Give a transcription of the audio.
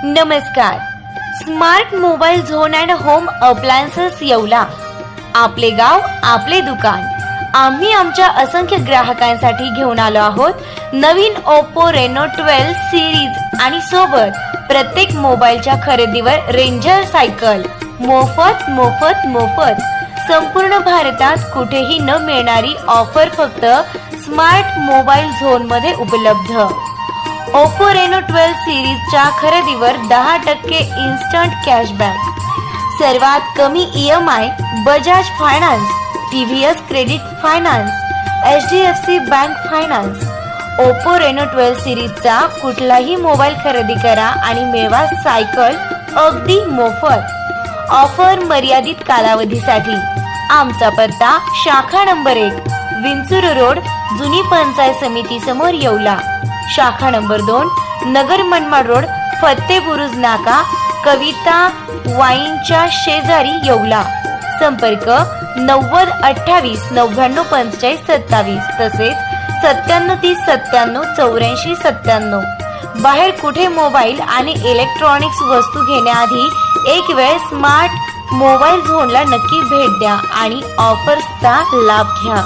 नमस्कार. Smart mobile zone and home appliances Yeola. आपले गाव आपले दुकान. आम्ही आमच्या असंख्य ग्राहकांसाठी घेऊन आलो आहोत नवीन ओप्पो रेनो 12 सिरीज आणि सोबत प्रत्येक मोबाईलच्या खरेदीवर रेंजर सायकल मोफत मोफत मोफत. संपूर्ण भारतात कुठेही न मिळणारी ऑफर फक्त स्मार्ट मोबाईल झोन मध्ये उपलब्ध. ओप्पो रेनो 12 सिरीजच्या खरेदीवर 10% इन्स्टंट कॅशबॅक. सर्वात कमी EMI Bajaj finance, TVS credit finance, HDFC bank finance. Oppo Reno 12 सिरीजचा कुठलाही मोबाईल खरेदी करा आणि मिळवा सायकल अगदी मोफत. ऑफर मर्यादित कालावधीसाठी. आमचा पत्ता शाखा नंबर 1 विंचूर रोड, जुनी पंचायत समिती समोर येवला. शाखा नंबर 2 नगर मनमाड रोड, फत्ते बुरुज नाका, कविता वाईनच्या शेजारी येवला. संपर्क 90 28 99 45 27 तसेच 97 30 97 84 97. बाहेर कुठे मोबाईल आणि इलेक्ट्रॉनिक्स वस्तू घेण्याआधी एक वेळ स्मार्ट मोबाईल झोनला नक्की भेट द्या आणि ऑफर्सचा लाभ घ्या.